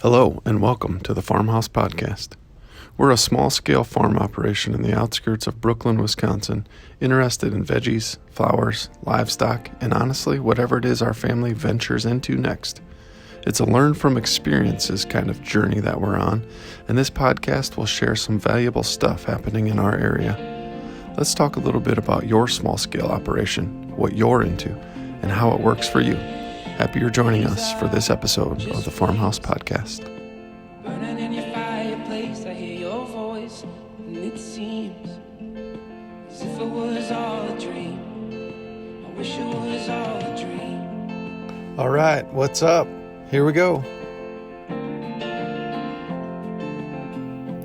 Hello and welcome to the Farmhouse podcast. We're a small-scale farm operation in the outskirts of Brooklyn, Wisconsin, interested in veggies, flowers, livestock, and honestly, whatever it is our family ventures into next. It's a learn from experiences kind of journey that we're on, and this podcast will share some valuable stuff happening in our area. Let's talk a little bit about your small-scale operation, what you're into, and how it works for you. Happy you're joining us for this episode of the Farmhouse podcast. Burning in your fireplace, I hear your voice, and it seems as if it was all a dream. I wish it was all a dream. All right, what's up? Here we go.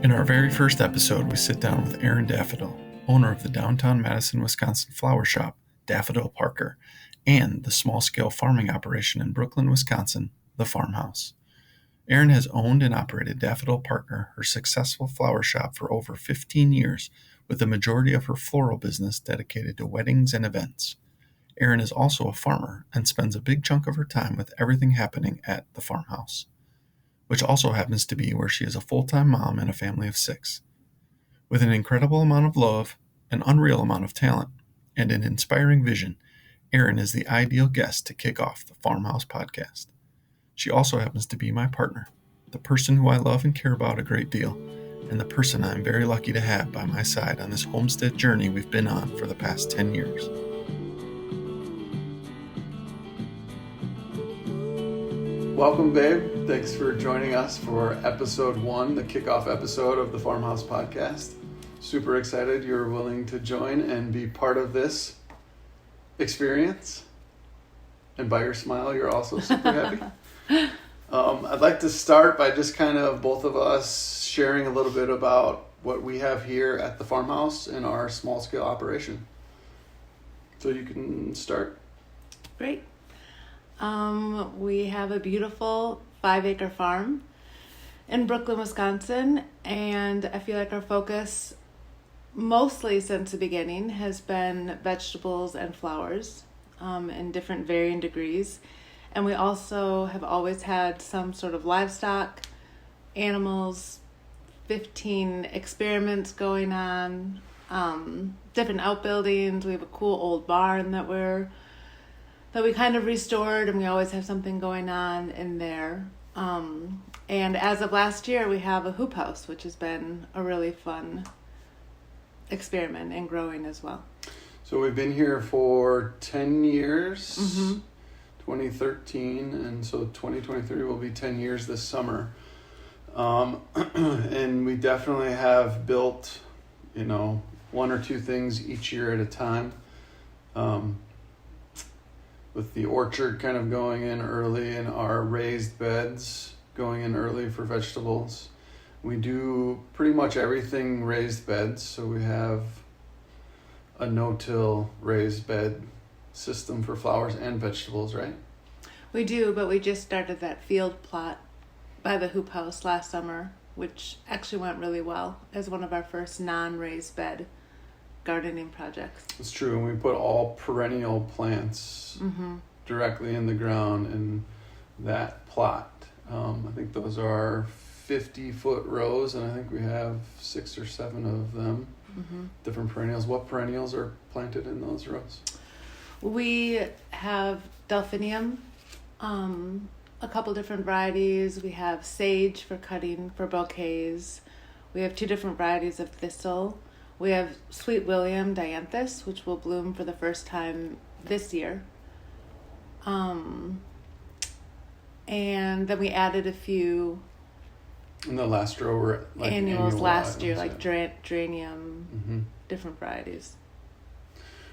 In our very first episode, we sit down with Erin Daffodil, owner of the downtown Madison, Wisconsin flower shop, Daffodil Parker, and the small-scale farming operation in Brooklyn, Wisconsin, the Farmhouse. Erin has owned and operated Daffodil Parker, her successful flower shop, for over 15 years, with the majority of her floral business dedicated to weddings and events. Erin is also a farmer and spends a big chunk of her time with everything happening at the Farmhouse, which also happens to be where she is a full-time mom and a family of 6. With an incredible amount of love, an unreal amount of talent, and an inspiring vision, Erin is the ideal guest to kick off the Farmhouse podcast. She also happens to be my partner, the person who I love and care about a great deal, and the person I'm very lucky to have by my side on this homestead journey we've been on for the past 10 years. Welcome, babe. Thanks for joining us for episode 1, the kickoff episode of the Farmhouse podcast. Super excited you're willing to join and be part of this experience, and by your smile you're also super happy. I'd like to start by just kind of both of us sharing a little bit about what we have here at the Farmhouse in our small scale operation. So you can start. Great. We have a beautiful 5-acre farm in Brooklyn, Wisconsin, and I feel like our focus mostly since the beginning has been vegetables and flowers in different varying degrees. And we also have always had some sort of livestock, animals, 15 experiments going on, different outbuildings. We have a cool old barn that we kind of restored, and we always have something going on in there. And as of last year, we have a hoop house, which has been a really fun experiment and growing as well. So we've been here for 10 years, 2013, and so 2023 will be 10 years this summer. And we definitely have built, 1 or 2 things each year at a time. With the orchard kind of going in early and our raised beds going in early for vegetables. We do pretty much everything raised beds, so we have a no-till raised bed system for flowers and vegetables, right? We do, but we just started that field plot by the hoop house last summer, which actually went really well as one of our first non-raised bed gardening projects. It's true, and we put all perennial plants directly in the ground in that plot. I think those are 50-foot rows, and I think we have 6 or 7 of them, different perennials. What perennials are planted in those rows? We have delphinium, a couple different varieties. We have sage for cutting for bouquets. We have 2 different varieties of thistle. We have Sweet William dianthus, which will bloom for the first time this year. And then we added a few in the last row were like annuals last year, like yeah. geranium, different varieties.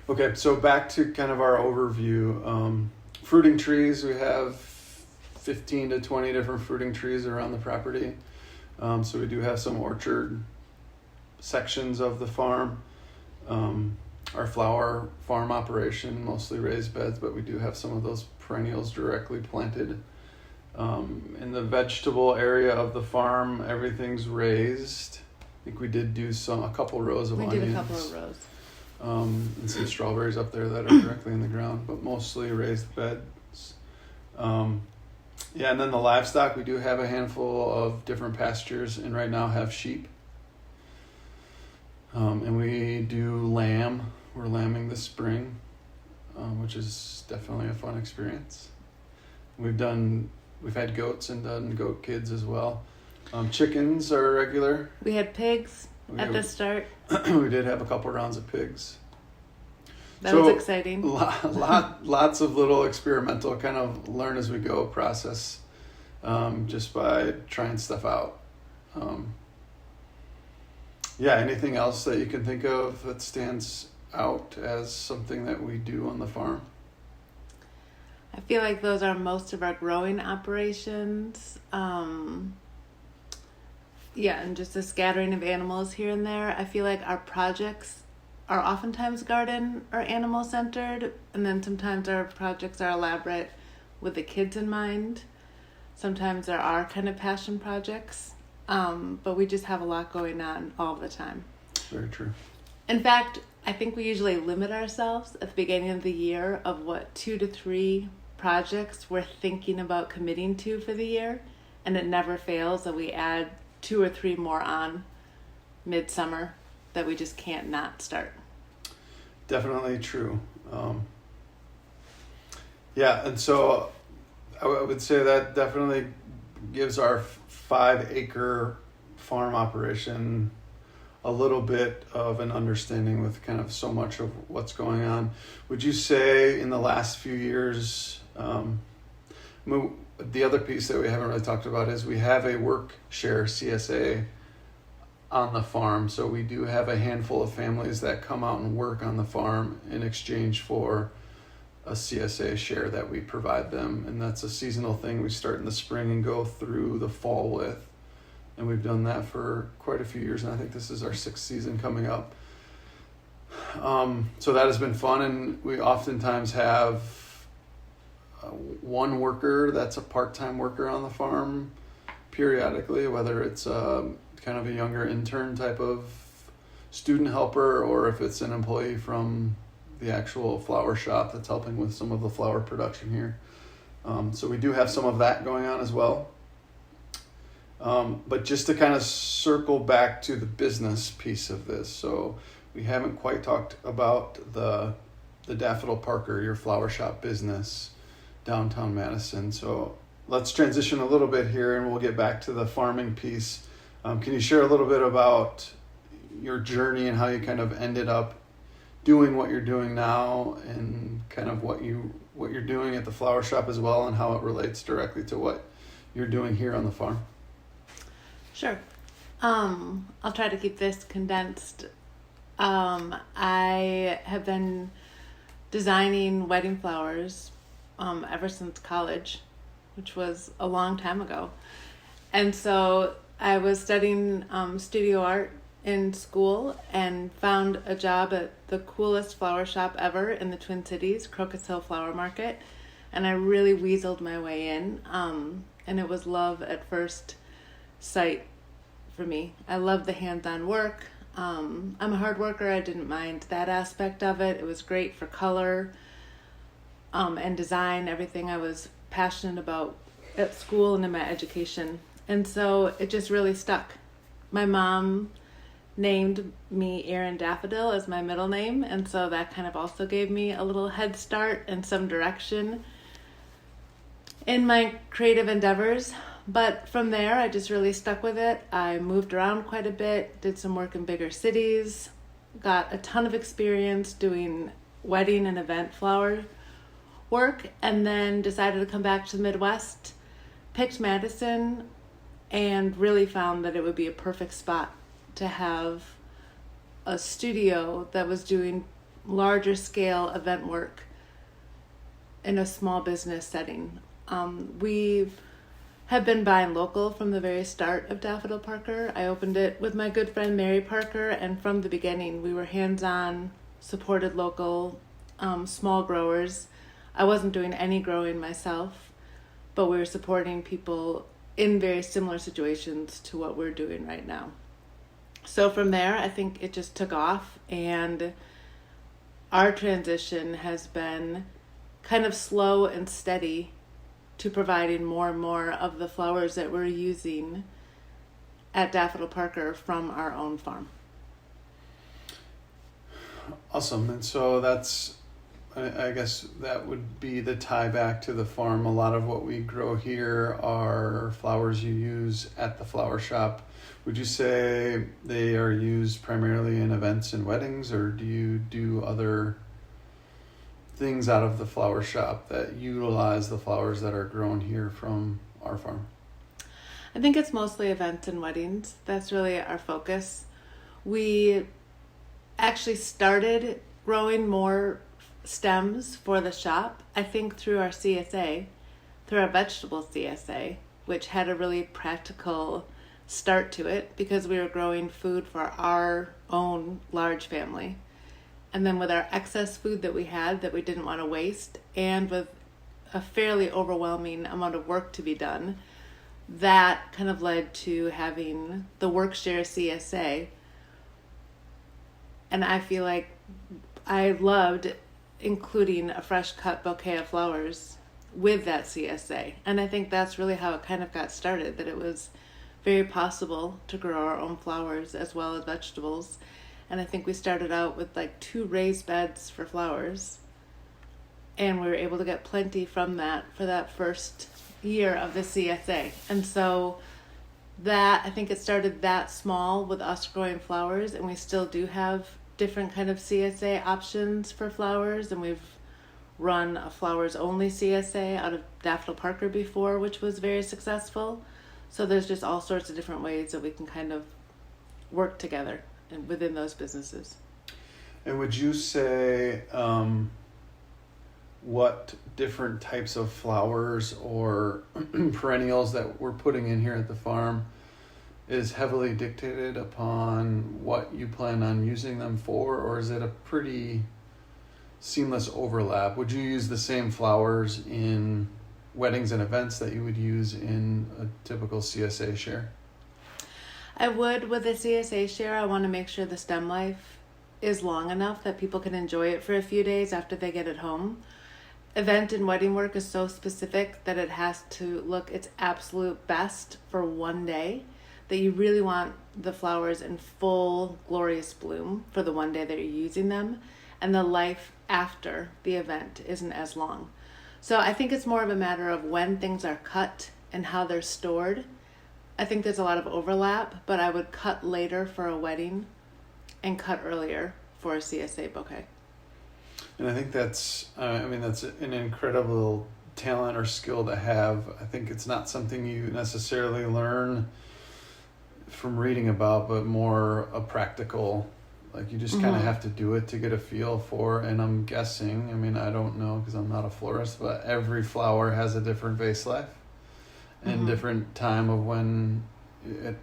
Okay, so back to kind of our overview. Fruiting trees, we have 15 to 20 different fruiting trees around the property. So we do have some orchard sections of the farm. Our flower farm operation, mostly raised beds, but we do have some of those perennials directly planted. In the vegetable area of the farm, everything's raised. I think we did do a couple rows of onions. We did a couple of rows. And some strawberries up there that are directly in the ground, but mostly raised beds. Yeah, and then the livestock, we do have a handful of different pastures, and right now have sheep. And we do lamb. We're lambing this spring, which is definitely a fun experience. We've had goats and done goat kids as well. Chickens are regular. We had pigs at the start. We did have a couple rounds of pigs. That was exciting. Lots of little experimental kind of learn as we go process, just by trying stuff out. Anything else that you can think of that stands out as something that we do on the farm? I feel like those are most of our growing operations. And just a scattering of animals here and there. I feel like our projects are oftentimes garden or animal centered, and then sometimes our projects are elaborate with the kids in mind. Sometimes there are kind of passion projects, but we just have a lot going on all the time. Very true. In fact, I think we usually limit ourselves at the beginning of the year of what 2 to 3 projects we're thinking about committing to for the year, and it never fails that we add 2 or 3 more on midsummer that we just can't not start. Definitely true. And so I would say that definitely gives our 5-acre farm operation a little bit of an understanding with kind of so much of what's going on. Would you say in the last few years, the other piece that we haven't really talked about is we have a work share CSA on the farm. So we do have a handful of families that come out and work on the farm in exchange for a CSA share that we provide them. And that's a seasonal thing we start in the spring and go through the fall with. And we've done that for quite a few years, and I think this is our 6th season coming up. So that has been fun, and we oftentimes have one worker that's a part-time worker on the farm periodically, whether it's kind of a younger intern type of student helper, or if it's an employee from the actual flower shop that's helping with some of the flower production here. So we do have some of that going on as well. But just to kind of circle back to the business piece of this, so we haven't quite talked about the Daffodil Parker, your flower shop business, downtown Madison. So let's transition a little bit here, and we'll get back to the farming piece. Can you share a little bit about your journey and how you kind of ended up doing what you're doing now, and kind of what you're doing at the flower shop as well, and how it relates directly to what you're doing here on the farm? Sure. I'll try to keep this condensed. I have been designing wedding flowers ever since college, which was a long time ago. And so I was studying studio art in school and found a job at the coolest flower shop ever in the Twin Cities, Crocus Hill Flower Market. And I really weaseled my way in. And it was love at first sight for me. I love the hands-on work. I'm a hard worker. I didn't mind that aspect of it. It was great for color and design, everything I was passionate about at school and in my education. And so it just really stuck. My mom named me Erin Daffodil as my middle name, and so that kind of also gave me a little head start and some direction in my creative endeavors. But from there, I just really stuck with it. I moved around quite a bit, did some work in bigger cities, got a ton of experience doing wedding and event flower work, and then decided to come back to the Midwest, picked Madison, and really found that it would be a perfect spot to have a studio that was doing larger scale event work in a small business setting. We have been buying local from the very start of Daffodil Parker. I opened it with my good friend Mary Parker, and from the beginning we were hands-on, supported local, small growers. I wasn't doing any growing myself, but we were supporting people in very similar situations to what we're doing right now. So from there, I think it just took off, and our transition has been kind of slow and steady to providing more and more of the flowers that we're using at Daffodil Parker from our own farm. Awesome. And so that's, I guess that would be the tie back to the farm. A lot of what we grow here are flowers you use at the flower shop. Would you say they are used primarily in events and weddings, or do you do other things out of the flower shop that utilize the flowers that are grown here from our farm? I think it's mostly events and weddings. That's really our focus. We actually started growing more stems for the shop, I think through our CSA, through our vegetable CSA, which had a really practical start to it because we were growing food for our own large family. And then with our excess food that we had that we didn't want to waste, and with a fairly overwhelming amount of work to be done, that kind of led to having the Workshare CSA. And I feel like I loved including a fresh cut bouquet of flowers with that CSA. And I think that's really how it kind of got started, that it was very possible to grow our own flowers as well as vegetables. And I think we started out with like 2 raised beds for flowers. And we were able to get plenty from that for that first year of the CSA. And so that, I think it started that small with us growing flowers, and we still do have different kind of CSA options for flowers. And we've run a flowers only CSA out of Daffodil Parker before, which was very successful. So there's just all sorts of different ways that we can kind of work together and within those businesses. And would you say what different types of flowers or perennials that we're putting in here at the farm is heavily dictated upon what you plan on using them for, or is it a pretty seamless overlap? Would you use the same flowers in weddings and events that you would use in a typical CSA share? I would. With a CSA share, I want to make sure the stem life is long enough that people can enjoy it for a few days after they get it home. Event and wedding work is so specific that it has to look its absolute best for one day, that you really want the flowers in full glorious bloom for the one day that you're using them, and the life after the event isn't as long. So I think it's more of a matter of when things are cut and how they're stored. I think there's a lot of overlap, but I would cut later for a wedding and cut earlier for a CSA bouquet. And I think that's an incredible talent or skill to have. I think it's not something you necessarily learn from reading about, but more a practical, like you just kind of have to do it to get a feel for. And I'm guessing, I don't know because I'm not a florist, but every flower has a different vase life and different time of when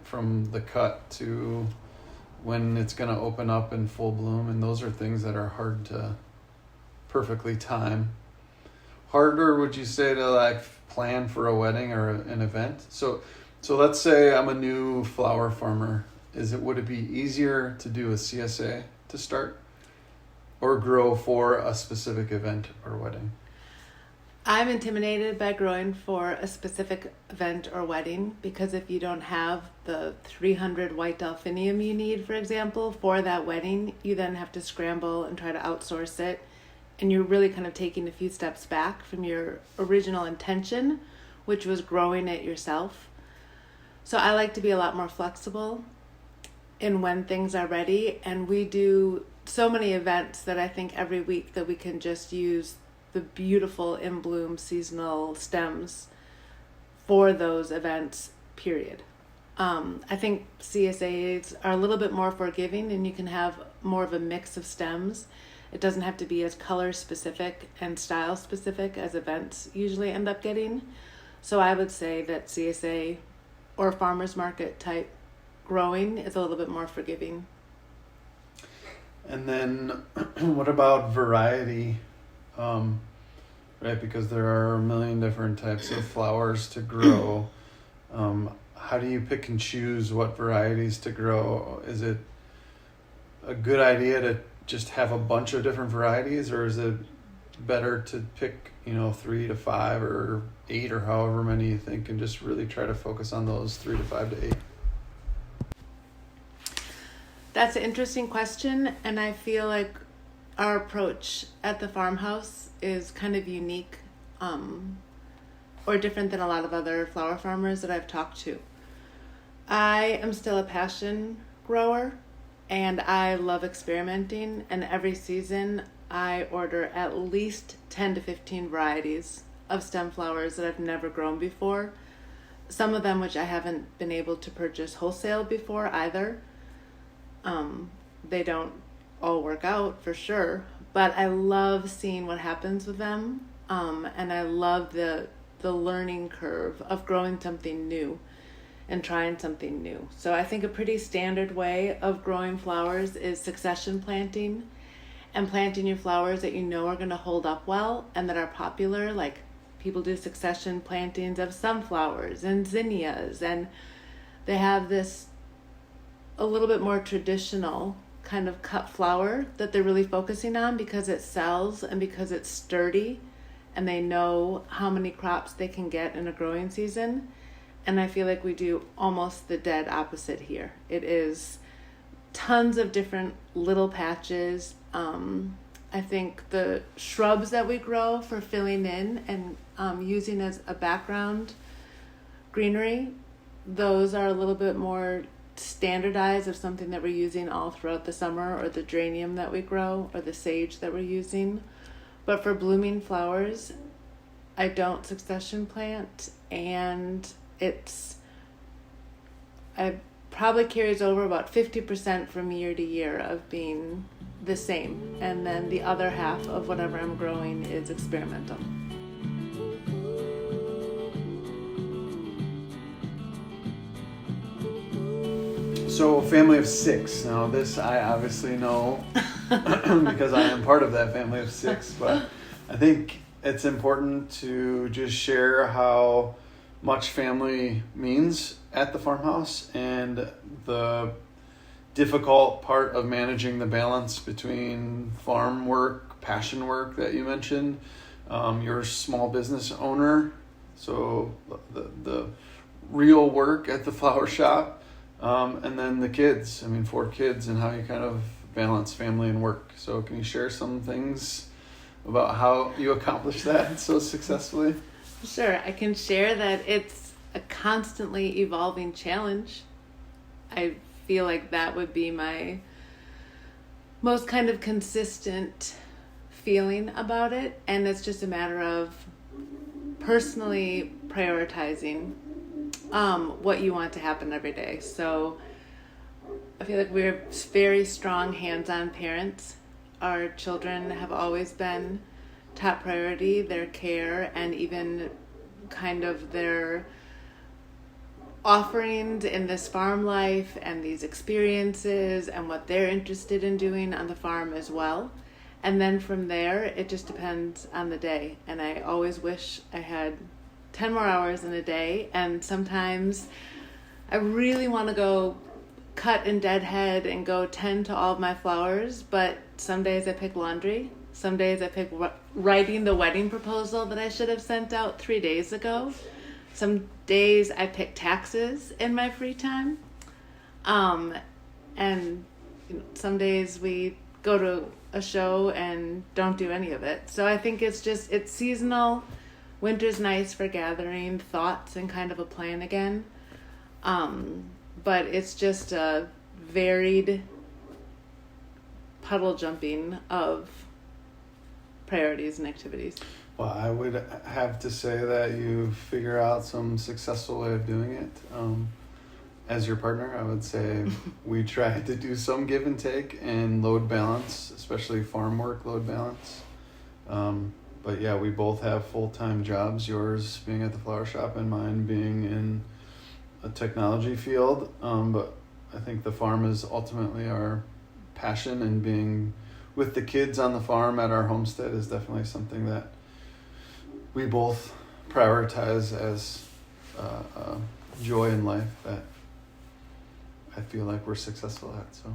from the cut to when it's going to open up in full bloom. And those are things that are hard to perfectly time. Harder, would you say, to like plan for a wedding or an event? So let's say I'm a new flower farmer. Would it be easier to do a CSA to start or grow for a specific event or wedding? I'm intimidated by growing for a specific event or wedding, because if you don't have the 300 white delphinium you need, for example, for that wedding, you then have to scramble and try to outsource it. And you're really kind of taking a few steps back from your original intention, which was growing it yourself. So I like to be a lot more flexible in when things are ready. And we do so many events that I think every week that we can just use the beautiful in bloom seasonal stems for those events, period. I think CSAs are a little bit more forgiving, and you can have more of a mix of stems. It doesn't have to be as color specific and style specific as events usually end up getting. So I would say that CSA or farmers market type growing is a little bit more forgiving. And then what about variety? Right, because there are a million different types of flowers to grow. How do you pick and choose what varieties to grow? Is it a good idea to just have a bunch of different varieties, or is it better to pick, 3 to 5 or 8 or however many you think, and just really try to focus on those 3 to 5 to 8? That's an interesting question, and I feel like our approach at the farmhouse is kind of unique, or different than a lot of other flower farmers that I've talked to. I am still a passion grower, and I love experimenting, and every season I order at least 10 to 15 varieties of stem flowers that I've never grown before. Some of them which I haven't been able to purchase wholesale before either. They don't all work out for sure, but I love seeing what happens with them. And I love the learning curve of growing something new and trying something new. So I think a pretty standard way of growing flowers is succession planting, and planting your flowers that you know are going to hold up well and that are popular. Like people do succession plantings of sunflowers and zinnias, and they have this a little bit more traditional kind of cut flower that they're really focusing on because it sells and because it's sturdy, and they know how many crops they can get in a growing season. And I feel like we do almost the dead opposite here. It is tons of different little patches. I think the shrubs that we grow for filling in and using as a background greenery, those are a little bit more standardized of something that we're using all throughout the summer, or the geranium that we grow, or the sage that we're using. But for blooming flowers, I don't succession plant, and it probably carries over about 50% from year to year of being the same, and then the other half of whatever I'm growing is experimental. So, family of 6. Now, this I obviously know because I am part of that family of 6, but I think it's important to just share how much family means at the farmhouse, and the difficult part of managing the balance between farm work, passion work that you mentioned, your small business owner, so the real work at the flower shop, and then the kids. 4 kids, and how you kind of balance family and work. So can you share some things about how you accomplish that so successfully? Sure, I can share that it's a constantly evolving challenge. I feel like that would be my most kind of consistent feeling about it, and it's just a matter of personally prioritizing what you want to happen every day. So I feel like we're very strong hands-on parents. Our children have always been top priority, their care, and even kind of their offerings in this farm life and these experiences and what they're interested in doing on the farm as well. And then from there, it just depends on the day. And I always wish I had 10 more hours in a day. And sometimes I really want to go cut and deadhead and go tend to all of my flowers. But some days I pick laundry. Some days I pick writing the wedding proposal that I should have sent out 3 days ago. Some days I pick taxes in my free time. And some days we go to a show and don't do any of it. So I think it's seasonal. Winter's nice for gathering thoughts and kind of a plan again. But it's just a varied puddle jumping of priorities and activities. Well, I would have to say that you figure out some successful way of doing it. As your partner, I would say we try to do some give and take and load balance, especially farm work load balance. But yeah, we both have full-time jobs, yours being at the flower shop and mine being in a technology field. But I think the farm is ultimately our passion, and being with the kids on the farm at our homestead is definitely something that we both prioritize as joy in life that I feel like we're successful at. So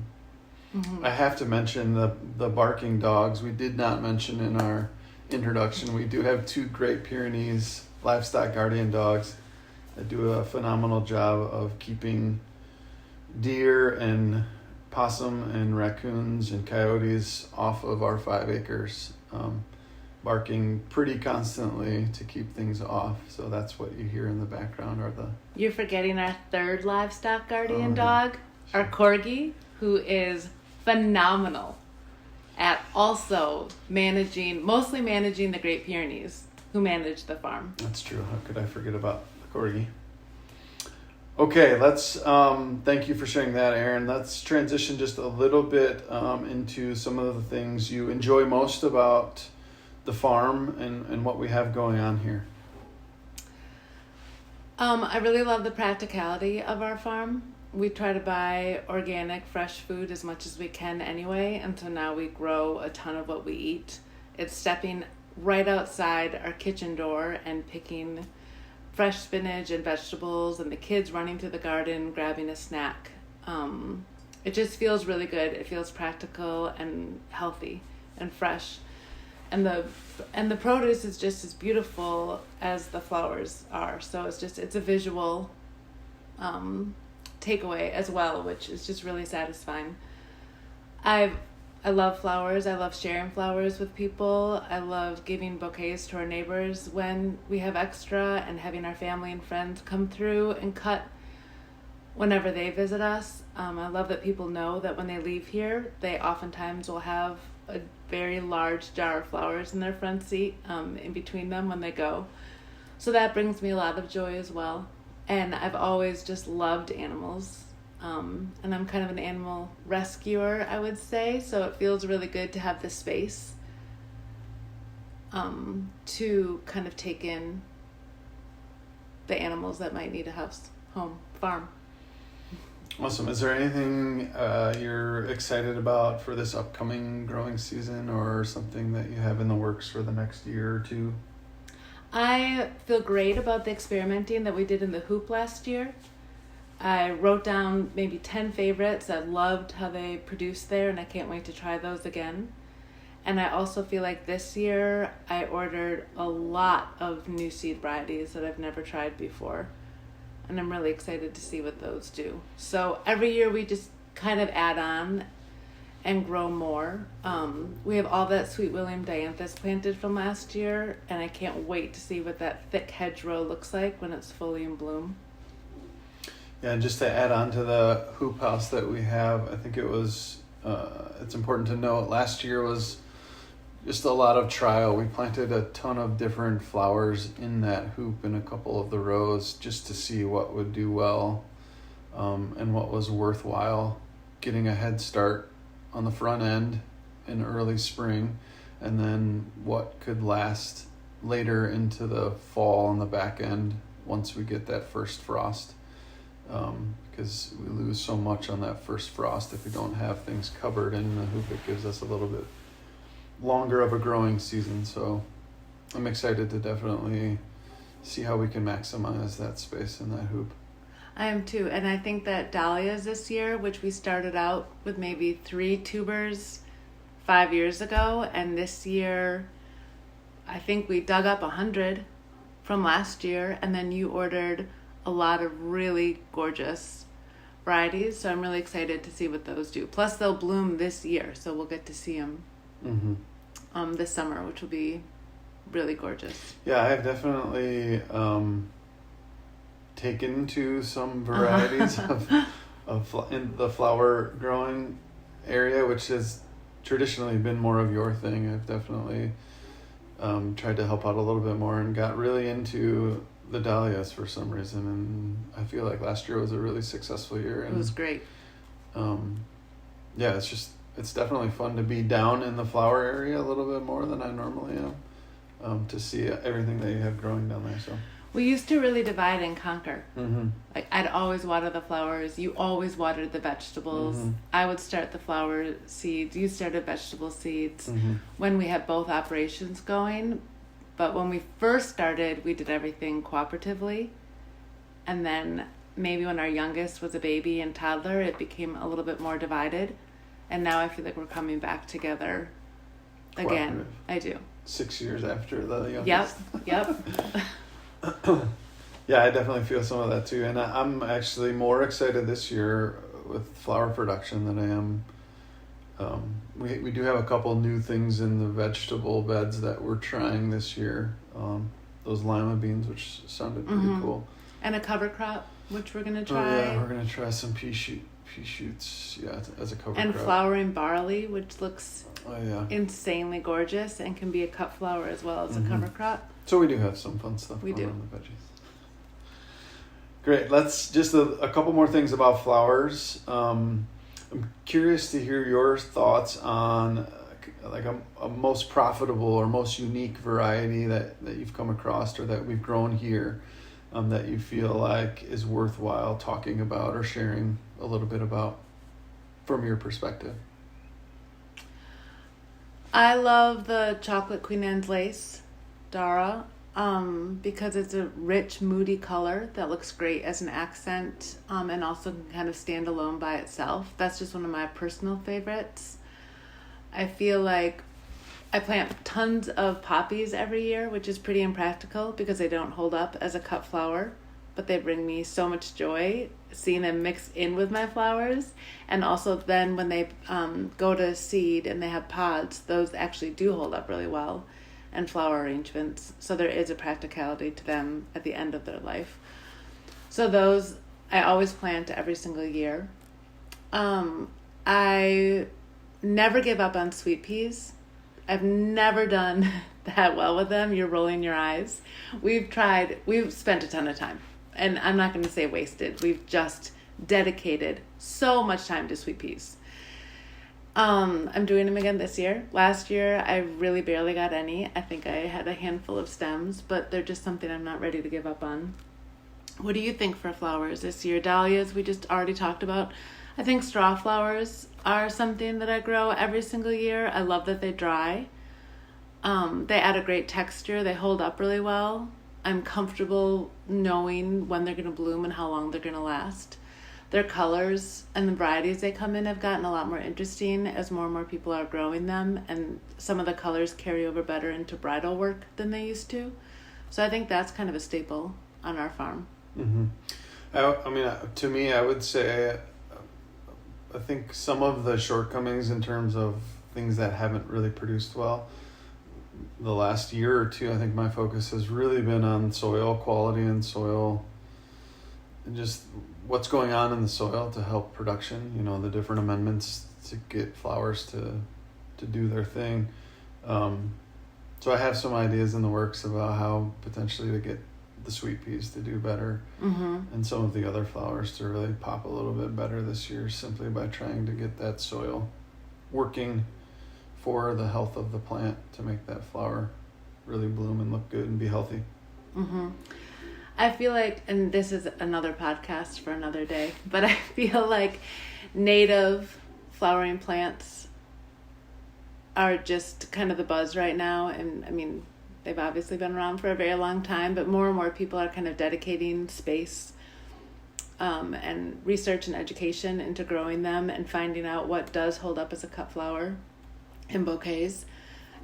I have to mention the barking dogs. We did not mention in our introduction. We do have 2 Great Pyrenees livestock guardian dogs that do a phenomenal job of keeping deer and possum and raccoons and coyotes off of our 5 acres, barking pretty constantly to keep things off. So that's what you hear in the background are the... You're forgetting our 3rd livestock guardian dog, our Corgi, who is phenomenal at also mostly managing the Great Pyrenees, who manage the farm. That's true. How could I forget about the Corgi? Okay, let's thank you for sharing that, Erin. Let's transition just a little bit into some of the things you enjoy most about the farm and what we have going on here. I really love the practicality of our farm. We try to buy organic, fresh food as much as we can anyway, and so now we grow a ton of what we eat. It's stepping right outside our kitchen door and picking fresh spinach and vegetables, and the kids running to the garden grabbing a snack. It just feels really good. It feels practical and healthy and fresh. And the produce is just as beautiful as the flowers are. So it's a visual takeaway as well, which is just really satisfying. I love flowers. I love sharing flowers with people. I love giving bouquets to our neighbors when we have extra, and having our family and friends come through and cut whenever they visit us. I love that people know that when they leave here, they oftentimes will have a very large jar of flowers in their front seat in between them when they go. So that brings me a lot of joy as well. And I've always just loved animals. And I'm kind of an animal rescuer, I would say. So it feels really good to have this space to kind of take in the animals that might need a house, home, farm. Awesome. Is there anything you're excited about for this upcoming growing season, or something that you have in the works for the next year or 2? I feel great about the experimenting that we did in the hoop last year. I wrote down maybe 10 favorites. I loved how they produced there, and I can't wait to try those again. And I also feel like this year I ordered a lot of new seed varieties that I've never tried before. And I'm really excited to see what those do. So every year we just kind of add on and grow more. We have all that Sweet William dianthus planted from last year, and I can't wait to see what that thick hedgerow looks like when it's fully in bloom. Yeah, and just to add on to the hoop house that we have, I think it's important to note last year was just a lot of trial. We planted a ton of different flowers in that hoop in a couple of the rows just to see what would do well, and what was worthwhile getting a head start on the front end in early spring, and then what could last later into the fall on the back end once we get that first frost, because we lose so much on that first frost if we don't have things covered in the hoop. It gives us a little bit longer of a growing season. So I'm excited to definitely see how we can maximize that space in that hoop. I am too, and I think that dahlias this year, which we started out with maybe 3 tubers 5 years ago, and this year I think we dug up 100 from last year, and then you ordered a lot of really gorgeous varieties, so I'm really excited to see what those do. Plus they'll bloom this year, so we'll get to see them this summer, which will be really gorgeous. Yeah, I have definitely taken to some varieties of in the flower growing area, which has traditionally been more of your thing. I've definitely tried to help out a little bit more and got really into the dahlias for some reason, and I feel like last year was a really successful year. And it was great. Yeah, it's definitely fun to be down in the flower area a little bit more than I normally am, to see everything that you have growing down there. So we used to really divide and conquer. Mm-hmm. Like I'd always water the flowers. You always watered the vegetables. Mm-hmm. I would start the flower seeds. You started vegetable seeds. Mm-hmm. When we had both operations going. But when we first started, we did everything cooperatively. And then maybe when our youngest was a baby and toddler, it became a little bit more divided. And now I feel like we're coming back together again. I do. 6 years after the youngest. Yep. Yeah, I definitely feel some of that too. And I'm actually more excited this year with flower production than I am. We do have a couple new things in the vegetable beds that we're trying this year. Those lima beans, which sounded pretty cool. And a cover crop, which we're going to try. Oh, yeah, we're going to try some pea shoots, as a cover crop. And flowering barley, which looks Oh, yeah. insanely gorgeous and can be a cut flower as well as a cover crop. So we do have some fun stuff We going do. on with the veggies. Great. Let's just a couple more things about flowers. I'm curious to hear your thoughts on like a most profitable or most unique variety that you've come across or that we've grown here that you feel like is worthwhile talking about or sharing a little bit about from your perspective. I love the chocolate Queen Anne's lace, Dara, because it's a rich, moody color that looks great as an accent and also can kind of stand alone by itself. That's just one of my personal favorites. I feel like I plant tons of poppies every year, which is pretty impractical because they don't hold up as a cut flower, but they bring me so much joy seeing them mix in with my flowers. And also then when they go to seed and they have pods, those actually do hold up really well, and flower arrangements. So there is a practicality to them at the end of their life. So those I always plant every single year. I never give up on sweet peas. I've never done that well with them. You're rolling your eyes. We've spent a ton of time. And I'm not going to say wasted. We've just dedicated so much time to sweet peas. I'm doing them again this year. Last year, I really barely got any. I think I had a handful of stems, but they're just something I'm not ready to give up on. What do you think for flowers this year? Dahlias, we just already talked about. I think straw flowers are something that I grow every single year. I love that they dry. They add a great texture. They hold up really well. I'm comfortable knowing when they're going to bloom and how long they're going to last. Their colors and the varieties they come in have gotten a lot more interesting as more and more people are growing them, and some of the colors carry over better into bridal work than they used to. So I think that's kind of a staple on our farm. Mm-hmm. I mean, to me, I would say I think some of the shortcomings in terms of things that haven't really produced well the last year or two, I think my focus has really been on soil quality and soil and just what's going on in the soil to help production, the different amendments to get flowers to do their thing. So I have some ideas in the works about how potentially to get the sweet peas to do better and some of the other flowers to really pop a little bit better this year simply by trying to get that soil working for the health of the plant to make that flower really bloom and look good and be healthy. I feel like, and this is another podcast for another day, but I feel like native flowering plants are just kind of the buzz right now. And I mean, they've obviously been around for a very long time, but more and more people are kind of dedicating space and research and education into growing them and finding out what does hold up as a cut flower in bouquets.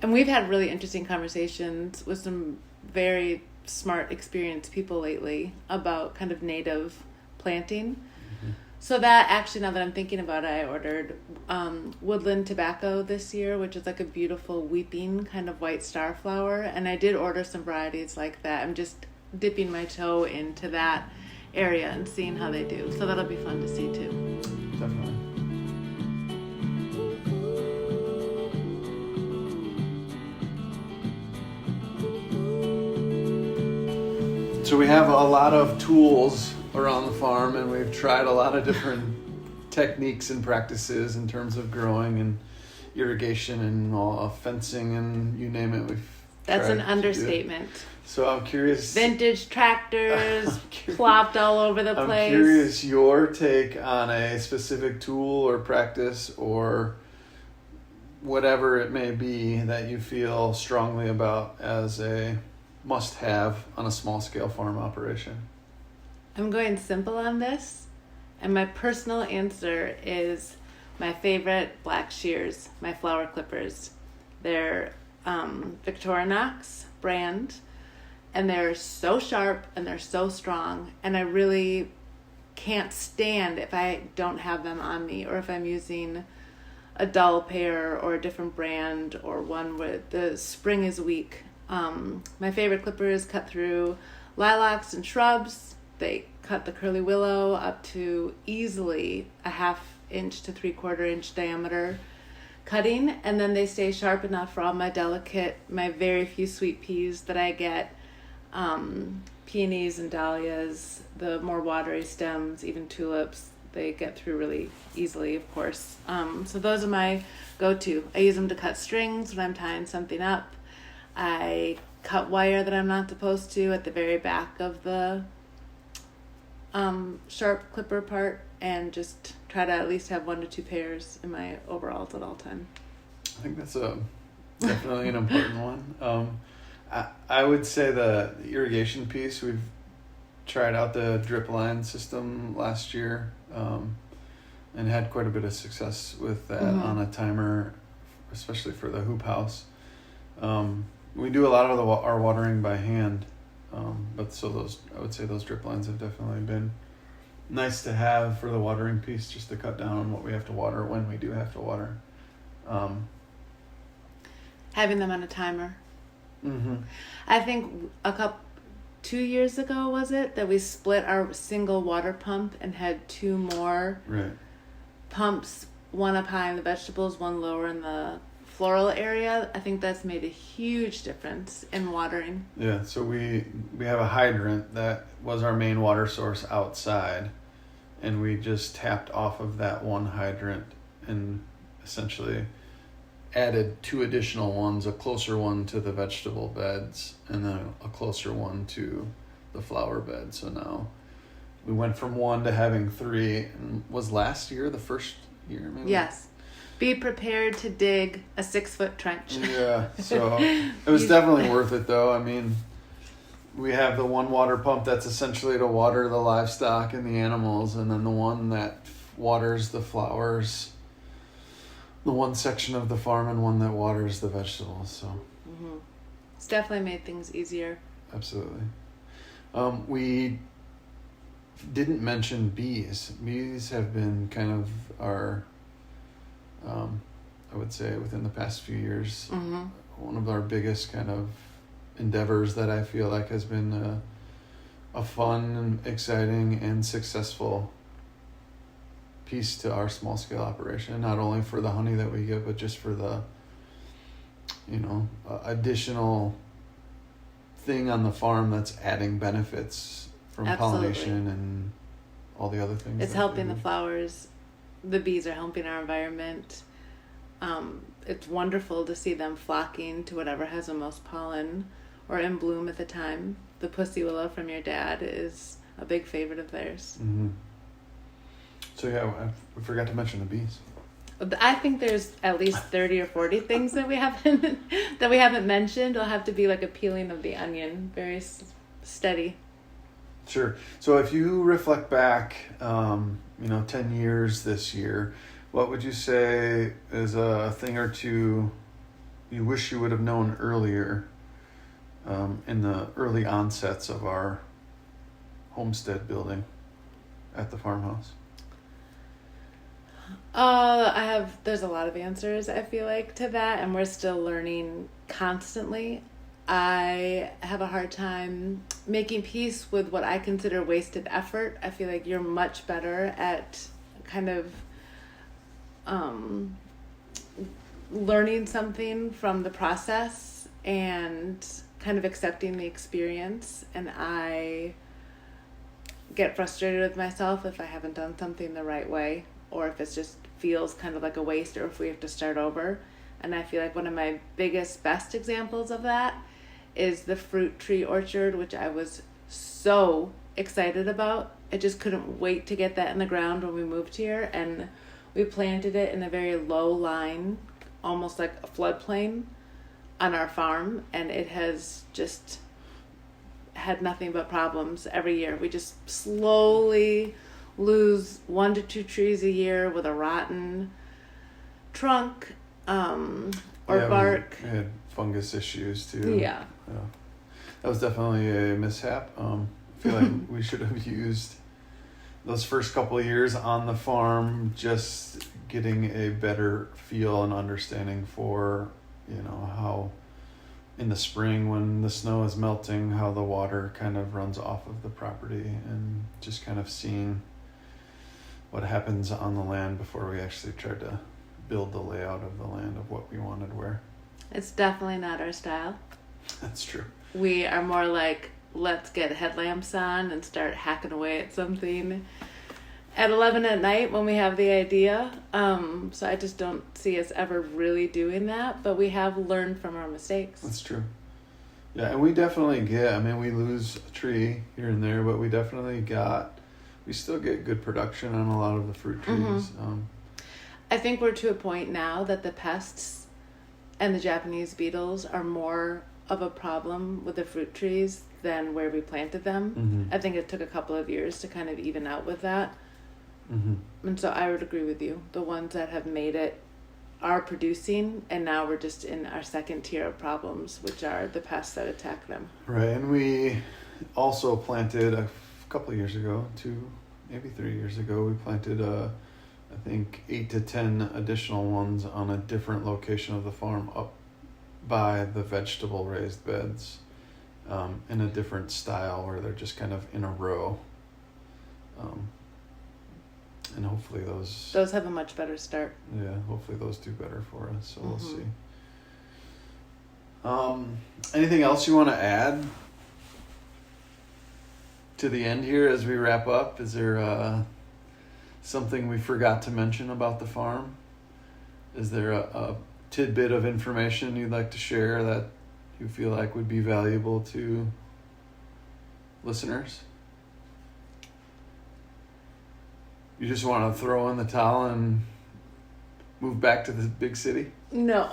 And we've had really interesting conversations with some very smart, experienced people lately about kind of native planting. So that actually, now that I'm thinking about it, I ordered woodland tobacco this year, which is like a beautiful weeping kind of white star flower. And I did order some varieties like that. I'm just dipping my toe into that area and seeing how they do. So that'll be fun to see too. Definitely. So we have a lot of tools around the farm, and we've tried a lot of different techniques and practices in terms of growing and irrigation and all fencing and you name it. That's an understatement. So I'm curious. Vintage tractors plopped all over the place. I'm curious your take on a specific tool or practice or whatever it may be that you feel strongly about as a must-have on a small-scale farm operation. I'm going simple on this, and my personal answer is my favorite black shears, my flower clippers. They're Victorinox brand, and they're so sharp and they're so strong, and I really can't stand if I don't have them on me, or if I'm using a dull pair or a different brand, or one where the spring is weak. My favorite clippers cut through lilacs and shrubs. They cut the curly willow up to easily a 1/2 inch to 3/4 inch diameter cutting, and then they stay sharp enough for all my very few sweet peas that I get, peonies and dahlias, the more watery stems, even tulips. They get through really easily, of course. So those are my go-to. I use them to cut strings when I'm tying something up. I cut wire that I'm not supposed to at the very back of the sharp clipper part, and just try to at least have 1 to 2 pairs in my overalls at all time. I think that's definitely an important one. I would say the irrigation piece, we've tried out the drip line system last year, and had quite a bit of success with that on a timer, especially for the hoop house. We do a lot of our watering by hand, but I would say those drip lines have definitely been nice to have for the watering piece, just to cut down on what we have to water when we do have to water. Having them on a timer. Mm-hmm. I think 2 years ago, was it, that we split our single water pump and had 2 more pumps, one up high in the vegetables, one lower in the floral area. I think that's made a huge difference in watering. Yeah, so we have a hydrant that was our main water source outside, and we just tapped off of that one hydrant and essentially added 2 additional ones, a closer one to the vegetable beds and then a closer one to the flower bed. So now we went from 1 to having 3. And was last year the first year, maybe? Yes. Be prepared to dig a 6-foot trench. Yeah, so it was definitely worth it, though. I mean, we have the one water pump that's essentially to water the livestock and the animals, and then the one that waters the flowers, the one section of the farm, and one that waters the vegetables. So It's definitely made things easier. Absolutely. We didn't mention bees. Bees have been kind of our, I would say, within the past few years, one of our biggest kind of endeavors that I feel like has been a fun and exciting and successful piece to our small scale operation, not only for the honey that we get, but just for the, additional thing on the farm that's adding benefits from pollination and all the other things. It's helping the flowers. The bees are helping our environment. It's wonderful to see them flocking to whatever has the most pollen or in bloom at the time. The pussy willow from your dad is a big favorite of theirs. Mm-hmm. So yeah, I forgot to mention the bees. I think there's at least 30 or 40 things that we haven't mentioned. It'll have to be like a peeling of the onion, very steady. Sure. So if you reflect back, 10 years this year, what would you say is a thing or two you wish you would have known earlier, in the early onsets of our homestead building at the farmhouse? There's a lot of answers, I feel like, to that, and we're still learning constantly. I have a hard time making peace with what I consider wasted effort. I feel like you're much better at kind of learning something from the process and kind of accepting the experience, and I get frustrated with myself if I haven't done something the right way, or if it just feels kind of like a waste, or if we have to start over. And I feel like one of my best examples of that is the fruit tree orchard, which I was so excited about. I just couldn't wait to get that in the ground when we moved here, and we planted it in a very low line, almost like a floodplain on our farm, and it has just had nothing but problems every year. We just slowly lose 1 to 2 trees a year with a rotten trunk. or bark. We had fungus issues too. Yeah. That was definitely a mishap. I feel like we should have used those first couple of years on the farm just getting a better feel and understanding for, how in the spring when the snow is melting, how the water kind of runs off of the property, and just kind of seeing what happens on the land before we actually tried to build the layout of the land of what we wanted where. It's definitely not our style. That's true. We are more like, let's get headlamps on and start hacking away at something at 11 at night when we have the idea. So I just don't see us ever really doing that, but we have learned from our mistakes. That's true. Yeah, and we definitely we lose a tree here and there, but we still get good production on a lot of the fruit trees. Mm-hmm. I think we're to a point now that the pests and the Japanese beetles are more of a problem with the fruit trees than where we planted them. Mm-hmm. I think it took a couple of years to kind of even out with that. Mm-hmm. And so I would agree with you. The ones that have made it are producing, and now we're just in our second tier of problems, which are the pests that attack them. Right, and we also planted a couple of years ago, 3 years ago, we planted I think 8 to 10 additional ones on a different location of the farm up by the vegetable raised beds, in a different style where they're just kind of in a row. And hopefully those have a much better start. Yeah, hopefully those do better for us. So we'll see. Anything else you want to add to the end here as we wrap up? Is there something we forgot to mention about the farm? Is there a tidbit of information you'd like to share that you feel like would be valuable to listeners? You just want to throw in the towel and move back to the big city? No.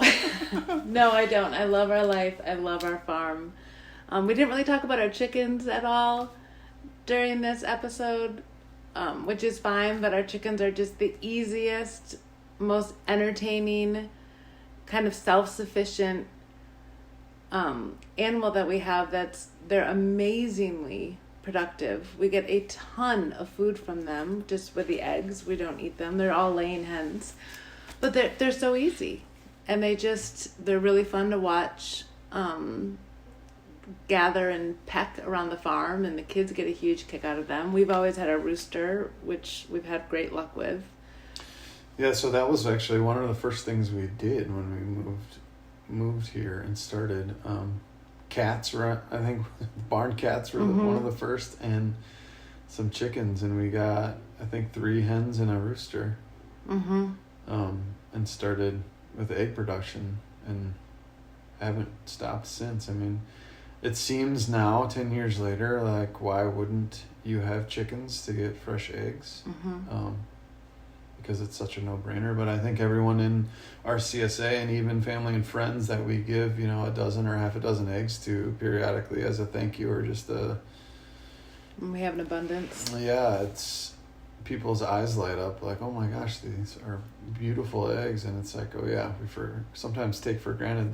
No, I don't. I love our life. I love our farm. We didn't really talk about our chickens at all during this episode, which is fine, but our chickens are just the easiest, most entertaining, kind of self-sufficient animal that we have. They're amazingly productive. We get a ton of food from them just with the eggs. We don't eat them. They're all laying hens. But they're so easy. And they're really fun to watch gather and peck around the farm, and the kids get a huge kick out of them. We've always had a rooster, which we've had great luck with. Yeah, so that was actually one of the first things we did when we moved here and started. Cats were, I think, barn cats were one of the first, and some chickens, and we got, I think, 3 hens and a rooster. Mm-hmm. And started with egg production and haven't stopped since. I mean, it seems now, 10 years later, like, why wouldn't you have chickens to get fresh eggs? Mm-hmm. Because it's such a no-brainer. But I think everyone in our CSA and even family and friends that we give, a dozen or half a dozen eggs to periodically as a thank you, or just we have an abundance. Yeah, it's people's eyes light up like, oh my gosh, these are beautiful eggs. And it's like, oh yeah, we sometimes take for granted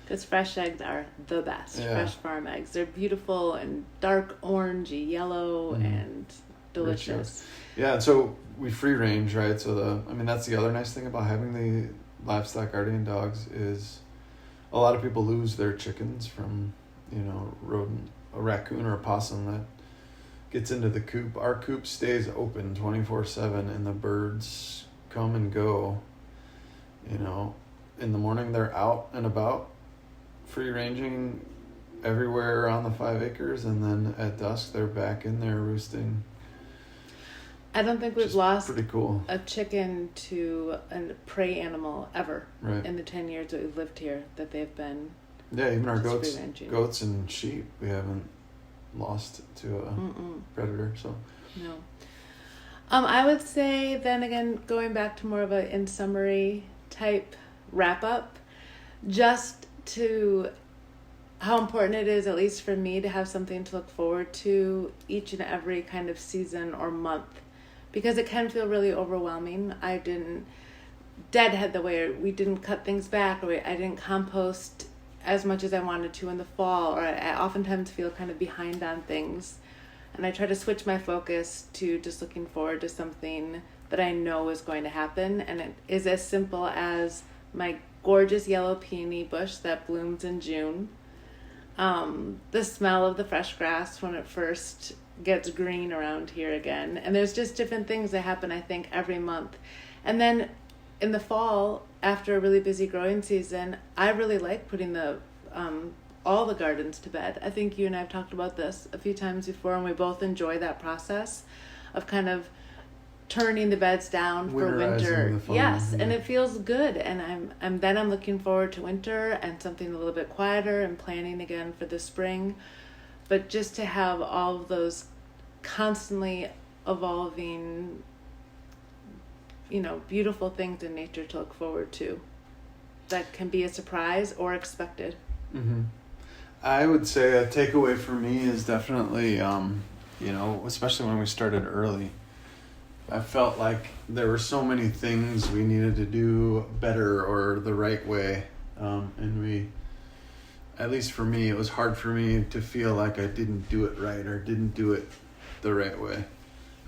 because fresh eggs are the best. Yeah. Fresh farm eggs. They're beautiful and dark orangey yellow and delicious. Yeah, and so we free range, right? So that's the other nice thing about having the livestock guardian dogs is a lot of people lose their chickens from, a raccoon or a possum that gets into the coop. Our coop stays open 24/7, and the birds come and go. In the morning they're out and about, free ranging everywhere on the 5 acres, and then at dusk they're back in there roosting. I don't think we've lost pretty cool. a chicken to a prey animal ever in the 10 years that we've lived here that they've been. Yeah, even our goats and sheep, we haven't lost to a predator. So no. I would say then again, going back to more of a in summary type wrap up, just to how important it is, at least for me, to have something to look forward to each and every kind of season or month, because it can feel really overwhelming. deadhead the way, or we didn't cut things back, or I didn't compost as much as I wanted to in the fall, or I oftentimes feel kind of behind on things. And I try to switch my focus to just looking forward to something that I know is going to happen. And it is as simple as my gorgeous yellow peony bush that blooms in June. The smell of the fresh grass when it first gets green around here again. And there's just different things that happen, I think, every month. And then in the fall, after a really busy growing season, I really like putting all the gardens to bed. I think you and I have talked about this a few times before, and we both enjoy that process of kind of turning the beds down for winter. Yes, and it feels good. And I'm looking forward to winter and something a little bit quieter and planning again for the spring. But just to have all of those constantly evolving, beautiful things in nature to look forward to that can be a surprise or expected. Mm-hmm. I would say a takeaway for me is definitely, especially when we started early, I felt like there were so many things we needed to do better or the right way. And at least for me, it was hard for me to feel like I didn't do it right or didn't do it the right way.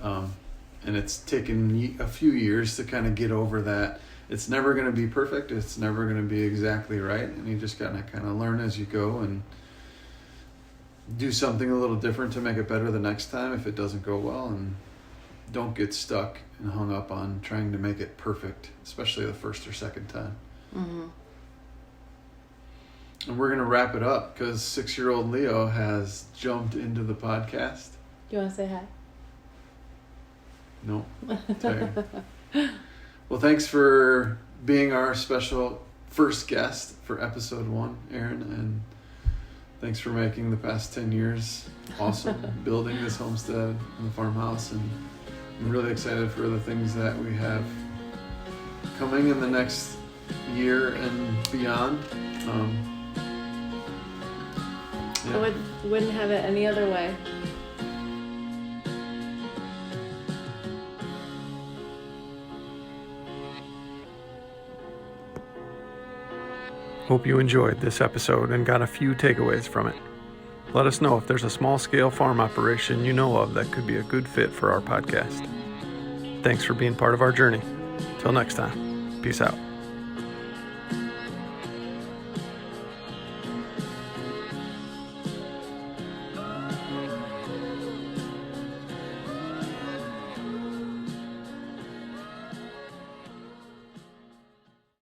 And it's taken a few years to kind of get over that. It's never going to be perfect. It's never going to be exactly right. And you just got to kind of learn as you go and do something a little different to make it better the next time if it doesn't go well. And don't get stuck and hung up on trying to make it perfect, especially the first or second time. Mm-hmm. And we're going to wrap it up because 6-year-old Leo has jumped into the podcast. Do you want to say hi? No, tired. Well, thanks for being our special first guest for episode 1, Erin, and thanks for making the past 10 years awesome, building this homestead and the farmhouse, and I'm really excited for the things that we have coming in the next year and beyond. I wouldn't have it any other way. Hope you enjoyed this episode and got a few takeaways from it. Let us know if there's a small-scale farm operation you know of that could be a good fit for our podcast. Thanks for being part of our journey. Till next time, peace out.